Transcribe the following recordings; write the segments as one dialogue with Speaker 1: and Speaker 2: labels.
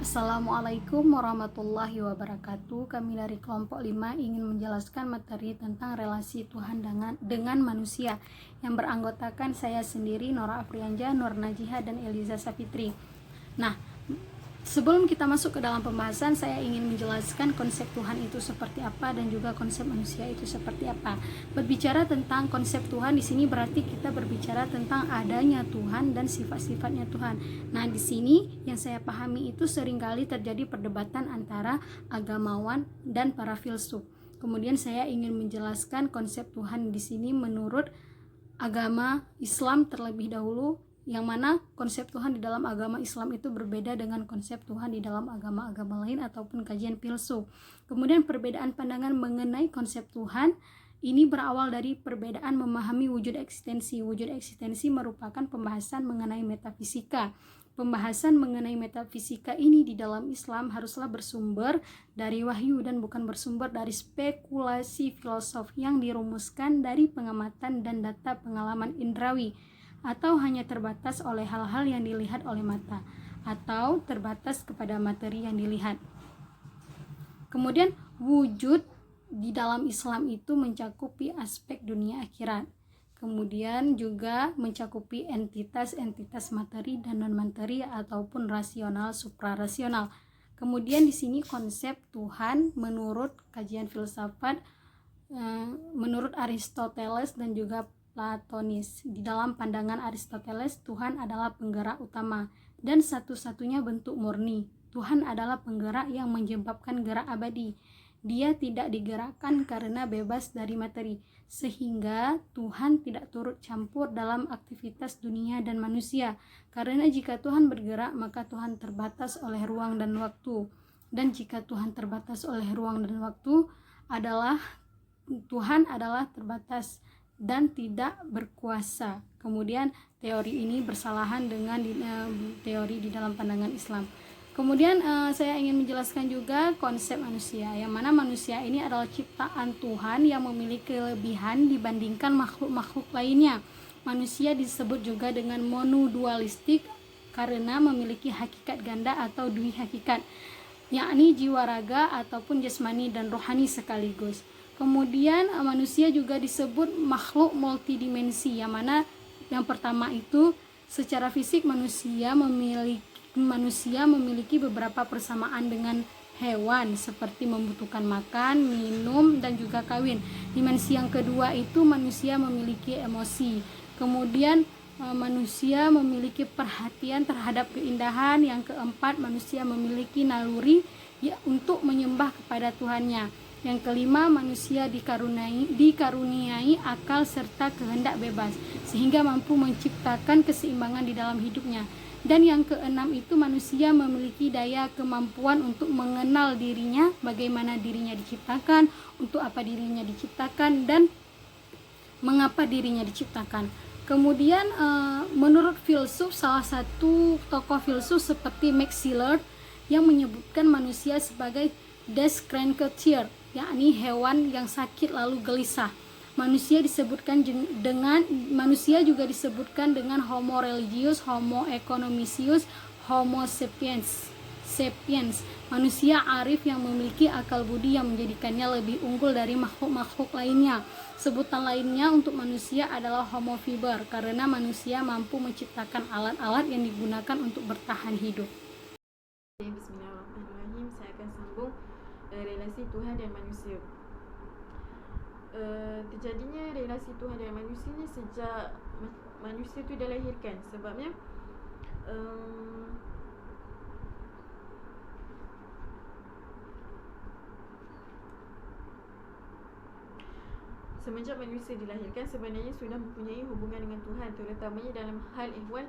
Speaker 1: Assalamualaikum warahmatullahi wabarakatuh. Kami dari kelompok 5 ingin menjelaskan materi tentang relasi Tuhan dengan manusia yang beranggotakan saya sendiri, Nora Afrianja, Nur Najiha, dan Eliza Safitri. Nah, sebelum kita masuk ke dalam pembahasan, saya ingin menjelaskan konsep Tuhan itu seperti apa dan juga konsep manusia itu seperti apa. Berbicara tentang konsep Tuhan di sini berarti kita berbicara tentang adanya Tuhan dan sifat-sifatnya Tuhan. Nah, di sini yang saya pahami itu seringkali terjadi perdebatan antara agamawan dan para filsuf. Kemudian saya ingin menjelaskan konsep Tuhan di sini menurut agama Islam terlebih dahulu, yang mana konsep Tuhan di dalam agama Islam itu berbeda dengan konsep Tuhan di dalam agama-agama lain ataupun kajian filsuf. Kemudian perbedaan pandangan mengenai konsep Tuhan ini berawal dari perbedaan memahami wujud eksistensi. Wujud eksistensi merupakan pembahasan mengenai metafisika. Pembahasan mengenai metafisika ini di dalam Islam haruslah bersumber dari wahyu dan bukan bersumber dari spekulasi filosof yang dirumuskan dari pengamatan dan data pengalaman indrawi, atau hanya terbatas oleh hal-hal yang dilihat oleh mata, atau terbatas kepada materi yang dilihat. Kemudian wujud di dalam Islam itu mencakupi aspek dunia akhirat, kemudian juga mencakupi entitas-entitas materi dan non-materi ataupun rasional suprarasional. Kemudian di sini konsep Tuhan menurut kajian filsafat, menurut Aristoteles dan juga Platonis. Di dalam pandangan Aristoteles, Tuhan adalah penggerak utama dan satu-satunya bentuk murni. Tuhan adalah penggerak yang menyebabkan gerak abadi. Dia tidak digerakkan karena bebas dari materi, sehingga Tuhan tidak turut campur dalam aktivitas dunia dan manusia. Karena jika Tuhan bergerak, maka Tuhan terbatas oleh ruang dan waktu. Dan jika Tuhan terbatas oleh ruang dan waktu, Tuhan adalah terbatas dan tidak berkuasa. Kemudian teori ini bersalahan dengan teori di dalam pandangan Islam. Kemudian saya ingin menjelaskan juga konsep manusia, yang mana manusia ini adalah ciptaan Tuhan yang memiliki kelebihan dibandingkan makhluk-makhluk lainnya. Manusia disebut juga dengan monodualistik karena memiliki hakikat ganda atau dui hakikat, yakni jiwa raga ataupun jasmani dan rohani sekaligus. Kemudian manusia juga disebut makhluk multidimensi, yang mana yang pertama itu secara fisik manusia memiliki beberapa persamaan dengan hewan, seperti membutuhkan makan, minum, dan juga kawin. Dimensi yang kedua itu manusia memiliki emosi. Kemudian manusia memiliki perhatian terhadap keindahan. Yang keempat, manusia memiliki naluri untuk menyembah kepada Tuhannya. Yang kelima, manusia dikaruniai akal serta kehendak bebas, sehingga mampu menciptakan keseimbangan di dalam hidupnya. Dan yang keenam itu manusia memiliki daya kemampuan untuk mengenal dirinya, bagaimana dirinya diciptakan, untuk apa dirinya diciptakan, dan mengapa dirinya diciptakan. Kemudian menurut filsuf, salah satu tokoh filsuf seperti Max Scheler yang menyebutkan manusia sebagai des Kranketier, yakni hewan yang sakit lalu gelisah. Manusia juga disebutkan dengan Homo religius, Homo economicius, Homo sapiens. Manusia arif yang memiliki akal budi yang menjadikannya lebih unggul dari makhluk-makhluk lainnya. Sebutan lainnya untuk manusia adalah Homo fiber, karena manusia mampu menciptakan alat-alat yang digunakan untuk bertahan hidup.
Speaker 2: Bismillahirrahmanirrahim. Saya akan sambung relasi Tuhan dan manusia. Terjadinya relasi Tuhan dan manusia ni sejak manusia tu dilahirkan. Sebabnya semenjak manusia dilahirkan sebenarnya sudah mempunyai hubungan dengan Tuhan, terutamanya dalam hal ehwal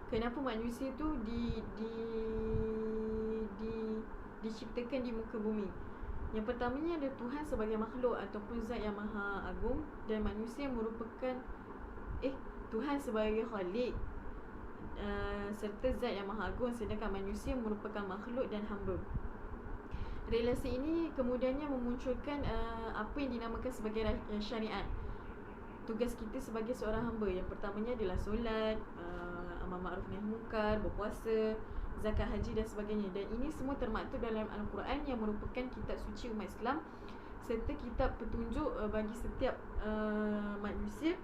Speaker 2: kenapa manusia tu diciptakan di muka bumi. Yang pertamanya ada Tuhan sebagai makhluk ataupun zat yang maha agung, dan manusia merupakan Tuhan sebagai khalik serta zat yang maha agung, sedangkan manusia merupakan makhluk dan hamba. Relasi ini kemudiannya memunculkan apa yang dinamakan sebagai syariat. Tugas kita sebagai seorang hamba yang pertamanya adalah solat, amar ma'ruf nahi munkar, berpuasa, zakat haji dan sebagainya. Dan ini semua termaktub dalam Al-Quran yang merupakan kitab suci umat Islam serta kitab petunjuk bagi setiap manusia,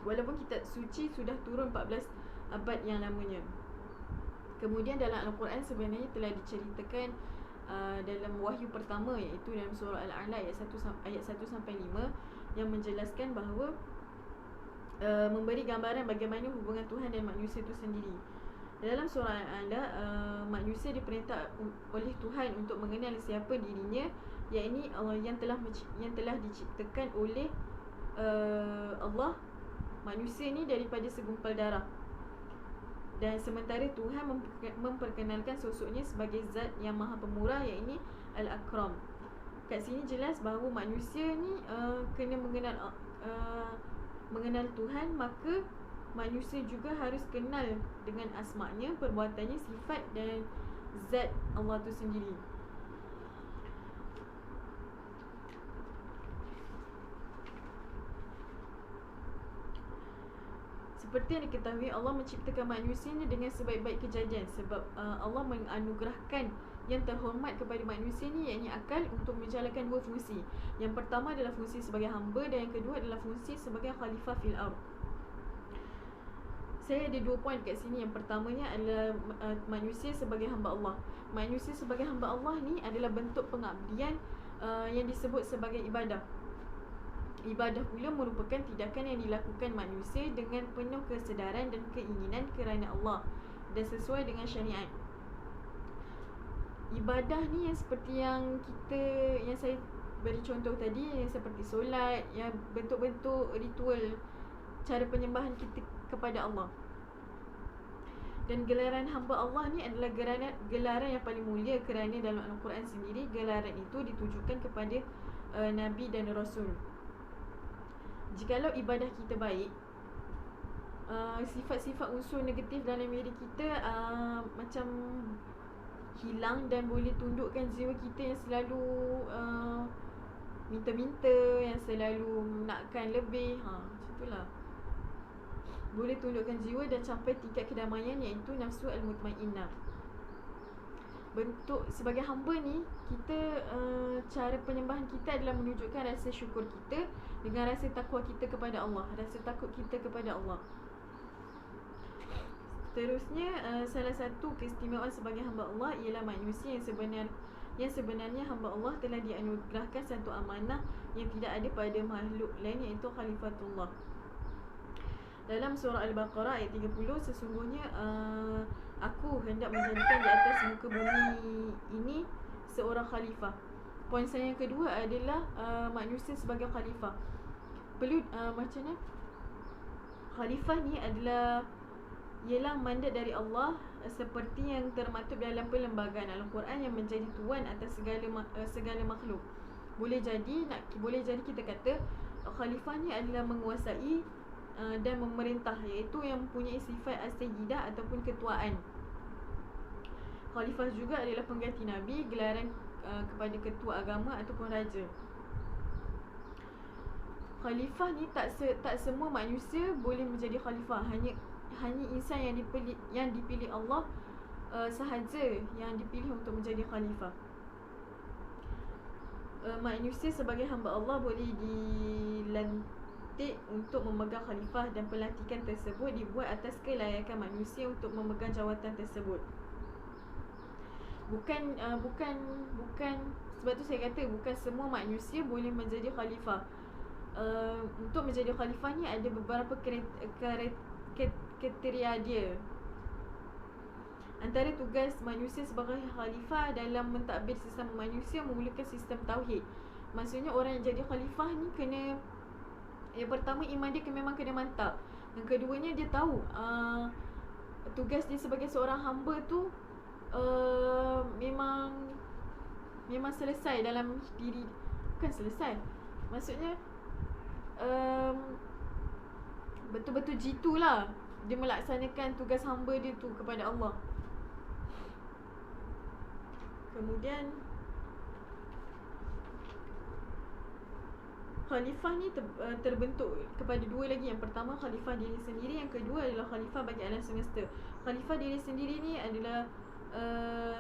Speaker 2: walaupun kitab suci sudah turun 14 abad yang lamanya. Kemudian dalam Al-Quran sebenarnya telah diceritakan dalam wahyu pertama, iaitu dalam surah Al-A'la ayat 1 sampai 5, yang menjelaskan bahawa memberi gambaran bagaimana hubungan Tuhan dan manusia itu sendiri. Dalam surah Al-A'la, manusia diperintah oleh Tuhan untuk mengenal siapa dirinya, yakni Allah yang telah diciptakan oleh Allah manusia ni daripada segumpal darah. Dan sementara Tuhan memperkenalkan sosoknya sebagai zat yang maha pemurah, yakni Al-Akram. Kat sini jelas bahawa manusia ni kena mengenal Tuhan, maka manusia juga harus kenal dengan asma'nya, perbuatannya, sifat dan zat Allah tu sendiri. Seperti yang diketahui, Allah menciptakan manusia ni dengan sebaik-baik kejadian, sebab Allah menganugerahkan yang terhormat kepada manusia ni, yakni akal, untuk menjalankan dua fungsi. Yang pertama adalah fungsi sebagai hamba, dan yang kedua adalah fungsi sebagai khalifah fil ard. Saya ada 2 poin kat sini. Yang pertamanya adalah manusia sebagai hamba Allah. Manusia sebagai hamba Allah ni adalah bentuk pengabdian yang disebut sebagai ibadah. Ibadah pula merupakan tindakan yang dilakukan manusia dengan penuh kesedaran dan keinginan kerana Allah dan sesuai dengan syariat. Ibadah ni yang seperti yang saya beri contoh tadi, yang seperti solat, yang bentuk-bentuk ritual cara penyembahan kita kepada Allah. Dan gelaran hamba Allah ni adalah gelaran yang paling mulia, kerana dalam Al-Quran sendiri gelaran itu ditujukan kepada Nabi dan Rasul. Jikalau ibadah kita baik, sifat-sifat unsur negatif dalam diri kita macam hilang, dan boleh tundukkan jiwa kita yang selalu minta-minta, yang selalu nakkan lebih, macam itulah. Boleh tundukkan jiwa dan capai tingkat kedamaian, iaitu nafsu al-mutmainnah. Bentuk sebagai hamba ni, kita cara penyembahan kita adalah menunjukkan rasa syukur kita dengan rasa takwa kita kepada Allah, rasa takut kita kepada Allah. Seterusnya, salah satu keistimewaan sebagai hamba Allah ialah manusia yang sebenarnya hamba Allah telah dianugerahkan satu amanah yang tidak ada pada makhluk lain, iaitu khalifatullah. Dalam surah Al-Baqarah ayat 30, sesungguhnya aku hendak menjadikan di atas muka bumi ini seorang khalifah. Poin saya yang kedua adalah manusia sebagai khalifah. Perlu macam mana? Khalifah ni ialah mandat dari Allah, seperti yang termaktub dalam perlembagaan Al-Quran, yang menjadi tuan atas segala makhluk. Boleh jadi kita kata khalifah ni adalah menguasai dan memerintah, iaitu yang mempunyai sifat as-sayyidah ataupun ketuaan. Khalifah juga adalah pengganti Nabi, gelaran kepada ketua agama ataupun raja. Khalifah ni tak semua manusia boleh menjadi khalifah. Hanya insan yang dipilih Allah sahaja yang dipilih untuk menjadi khalifah. Manusia sebagai hamba Allah boleh dilantik untuk memegang khalifah, dan pelantikan tersebut dibuat atas kelayakan manusia untuk memegang jawatan tersebut. Bukan sebab tu saya kata bukan semua manusia boleh menjadi khalifah. Untuk menjadi khalifah ni ada beberapa kriteria dia. Antara tugas manusia sebagai khalifah dalam mentadbir sesama manusia, memulakan sistem tauhid. Maksudnya orang yang jadi khalifah ni kena, yang pertama, iman dia memang kena mantap. Yang keduanya, dia tahu tugas dia sebagai seorang hamba tu memang selesai dalam diri. Bukan selesai, maksudnya betul-betul jitu lah dia melaksanakan tugas hamba dia tu kepada Allah. Kemudian khalifah ni terbentuk kepada dua lagi. Yang pertama khalifah diri sendiri, yang kedua adalah khalifah bagi alam semesta. Khalifah diri sendiri ni adalah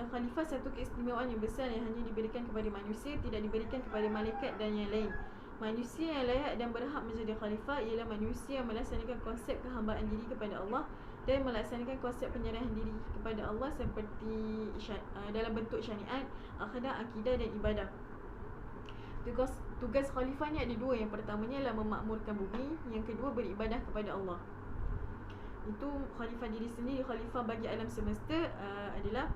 Speaker 2: khalifah satu keistimewaan yang besar yang hanya diberikan kepada manusia, tidak diberikan kepada malaikat dan yang lain. Manusia yang layak dan berhak menjadi khalifah ialah manusia yang melaksanakan konsep kehambaan diri kepada Allah dan melaksanakan konsep penyerahan diri kepada Allah seperti dalam bentuk syariat, akhlak, akidah dan ibadah. Tugas khalifah ni ada dua. Yang pertamanya adalah memakmurkan bumi, yang kedua beribadah kepada Allah. Itu khalifah diri sendiri. Khalifah bagi alam semesta adalah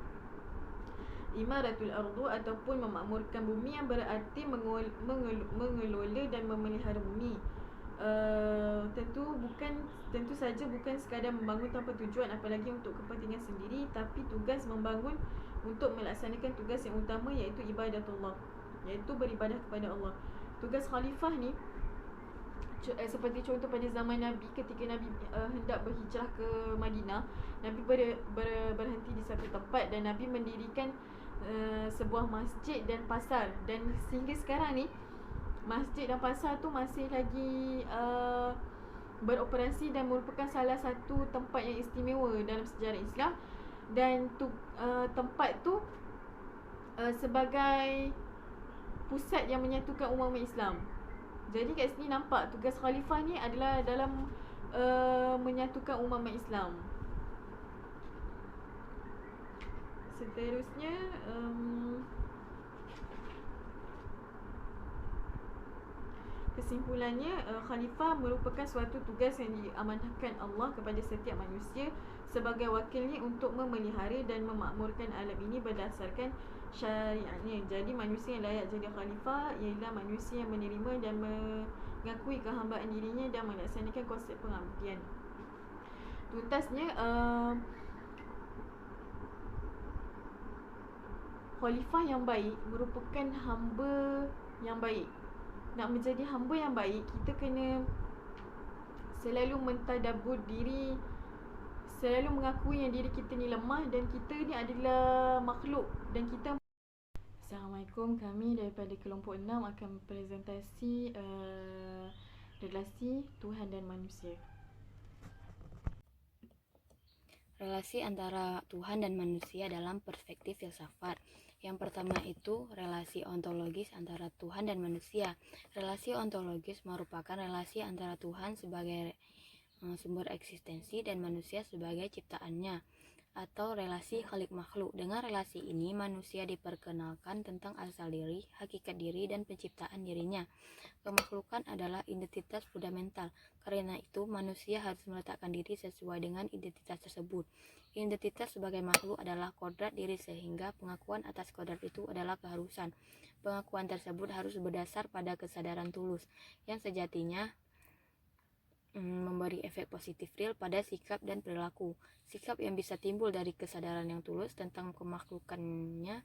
Speaker 2: imaratul ardu ataupun memakmurkan bumi, yang berarti mengelola dan memelihara bumi. Tentu saja bukan sekadar membangun tanpa tujuan, apalagi untuk kepentingan sendiri, tapi tugas membangun untuk melaksanakan tugas yang utama, iaitu ibadatullah, iaitu beribadah kepada Allah. Tugas khalifah ni seperti contoh pada zaman Nabi, ketika Nabi hendak berhijrah ke Madinah, Nabi berhenti di satu tempat dan Nabi mendirikan sebuah masjid dan pasar. Dan sehingga sekarang ni masjid dan pasar tu masih lagi beroperasi dan merupakan salah satu tempat yang istimewa dalam sejarah Islam. Dan tempat tu sebagai pusat yang menyatukan umat Islam. Jadi kat sini nampak tugas khalifah ni adalah dalam menyatukan umat Islam. Seterusnya kesimpulannya, khalifah merupakan suatu tugas yang diamanahkan Allah kepada setiap manusia sebagai wakilnya untuk memelihara dan memakmurkan alam ini berdasarkan syariatnya. Jadi manusia yang layak jadi khalifah ialah manusia yang menerima dan mengakui kehambaan dirinya dan melaksanakan konsep pengabdian. Tuntasnya, khalifah yang baik merupakan hamba yang baik. Nak menjadi hamba yang baik, kita kena selalu mentadabbur diri, selalu mengakui yang diri kita ni lemah dan kita ni adalah makhluk. Dan kita Assalamualaikum, kami daripada kelompok 6 akan presentasi relasi Tuhan dan manusia.
Speaker 3: Relasi antara Tuhan dan manusia dalam perspektif filsafat. Yang pertama itu relasi ontologis antara Tuhan dan manusia. Relasi ontologis merupakan relasi antara Tuhan sebagai sumber eksistensi dan manusia sebagai ciptaannya, atau relasi khalik makhluk. Dengan relasi ini, manusia diperkenalkan tentang asal diri, hakikat diri, dan penciptaan dirinya. Kemakhlukan adalah identitas fundamental. Karena itu, manusia harus meletakkan diri sesuai dengan identitas tersebut. Identitas sebagai makhluk adalah kodrat diri, sehingga pengakuan atas kodrat itu adalah keharusan. Pengakuan tersebut harus berdasar pada kesadaran tulus, yang sejatinya memberi efek positif real pada sikap dan perilaku. Sikap yang bisa timbul dari kesadaran yang tulus tentang kemakhlukannya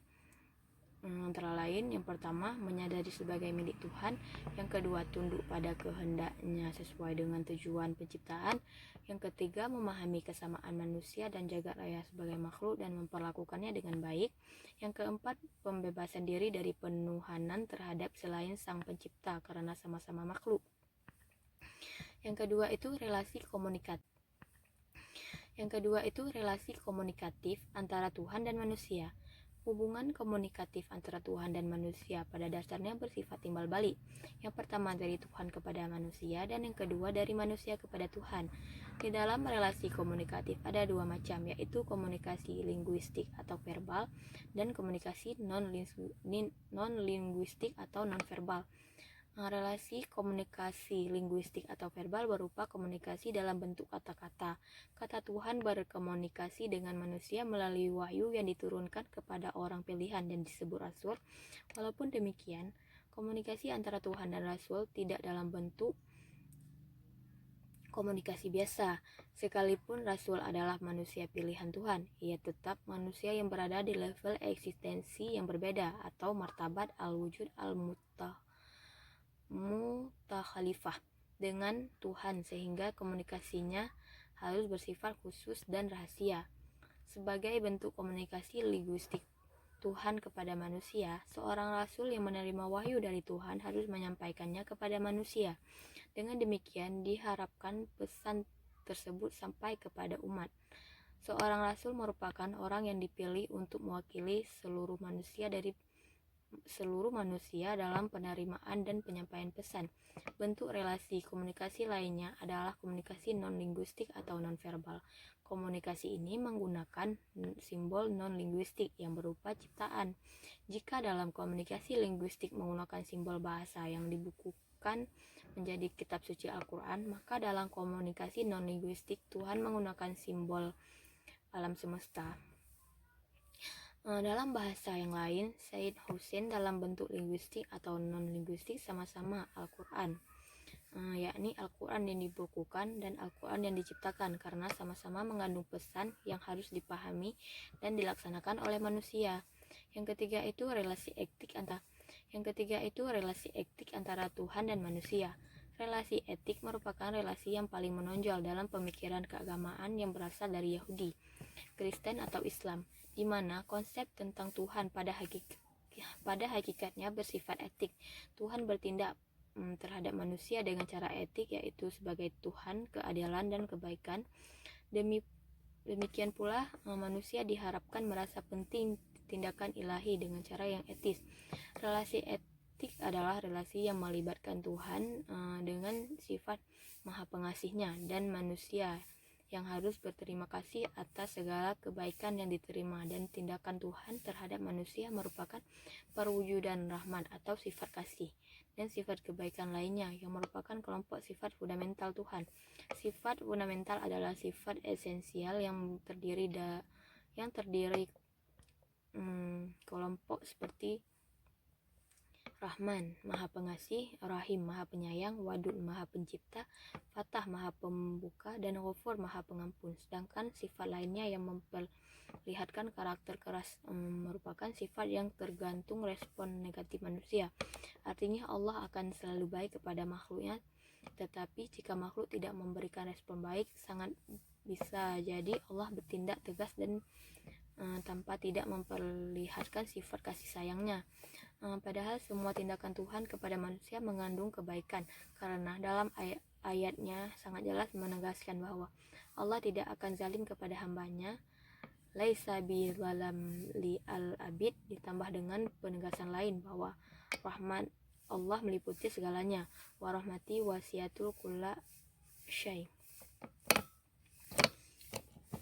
Speaker 3: antara lain: yang pertama, menyadari sebagai milik Tuhan; yang kedua, tunduk pada kehendaknya sesuai dengan tujuan penciptaan; yang ketiga, memahami kesamaan manusia dan jagat raya sebagai makhluk dan memperlakukannya dengan baik; yang keempat, pembebasan diri dari penuhanan terhadap selain sang pencipta karena sama-sama makhluk. Yang kedua itu relasi komunikatif antara Tuhan dan manusia. Hubungan komunikatif antara Tuhan dan manusia pada dasarnya bersifat timbal balik. Yang pertama dari Tuhan kepada manusia, dan yang kedua dari manusia kepada Tuhan. Di dalam relasi komunikatif ada dua macam, yaitu komunikasi linguistik atau verbal dan komunikasi non-linguistik atau non-verbal. Relasi komunikasi linguistik atau verbal berupa komunikasi dalam bentuk kata-kata. Kata Tuhan berkomunikasi dengan manusia melalui wahyu yang diturunkan kepada orang pilihan dan disebut rasul. Walaupun demikian, komunikasi antara Tuhan dan rasul tidak dalam bentuk komunikasi biasa. Sekalipun rasul adalah manusia pilihan Tuhan, ia tetap manusia yang berada di level eksistensi yang berbeda atau martabat al-wujud mutakhalifah dengan Tuhan, sehingga komunikasinya harus bersifat khusus dan rahasia. Sebagai bentuk komunikasi linguistik, Tuhan kepada manusia, seorang rasul yang menerima wahyu dari Tuhan harus menyampaikannya kepada manusia. Dengan demikian diharapkan pesan tersebut sampai kepada umat. Seorang rasul merupakan orang yang dipilih untuk mewakili seluruh manusia dalam penerimaan dan penyampaian pesan. Bentuk relasi komunikasi lainnya adalah komunikasi non-linguistik atau non-verbal. Komunikasi ini menggunakan simbol non-linguistik yang berupa ciptaan. Jika dalam komunikasi linguistik menggunakan simbol bahasa yang dibukukan menjadi kitab suci Al-Quran, maka dalam komunikasi non-linguistik Tuhan menggunakan simbol alam semesta. Dalam bahasa yang lain, Said Hussein dalam bentuk linguistik atau non-linguistik sama-sama Al-Quran, yakni Al-Quran yang dibukukan dan Al-Quran yang diciptakan, karena sama-sama mengandung pesan yang harus dipahami dan dilaksanakan oleh manusia. Yang ketiga itu relasi etik antara Tuhan dan manusia. Relasi etik merupakan relasi yang paling menonjol dalam pemikiran keagamaan yang berasal dari Yahudi, Kristen atau Islam, di mana konsep tentang Tuhan pada hakikatnya bersifat etik. Tuhan bertindak terhadap manusia dengan cara etik, yaitu sebagai Tuhan keadilan dan kebaikan. Demikian pula manusia diharapkan merasa penting tindakan ilahi dengan cara yang etis. Relasi etik adalah relasi yang melibatkan Tuhan dengan sifat Maha Pengasihnya dan manusia yang harus berterima kasih atas segala kebaikan yang diterima, dan tindakan Tuhan terhadap manusia merupakan perwujudan rahmat atau sifat kasih dan sifat kebaikan lainnya yang merupakan kelompok sifat fundamental Tuhan. Sifat fundamental adalah sifat esensial yang terdiri kelompok seperti Rahman, Maha Pengasih, Rahim, Maha Penyayang, Wadud, Maha Pencipta, Fatah, Maha Pembuka, dan Ghafur, Maha Pengampun. Sedangkan sifat lainnya yang memperlihatkan karakter keras merupakan sifat yang tergantung respon negatif manusia. Artinya Allah akan selalu baik kepada makhluknya, tetapi jika makhluk tidak memberikan respon baik, sangat bisa jadi Allah bertindak tegas dan tanpa tidak memperlihatkan sifat kasih sayangnya. Padahal semua tindakan Tuhan kepada manusia mengandung kebaikan, karena dalam ayatnya sangat jelas menegaskan bahwa Allah tidak akan zalim kepada hambanya. Laisa bizalam li al-abid, ditambah dengan penegasan lain bahwa rahmat Allah meliputi segalanya. Wa rahmati wasiatul kulla syai.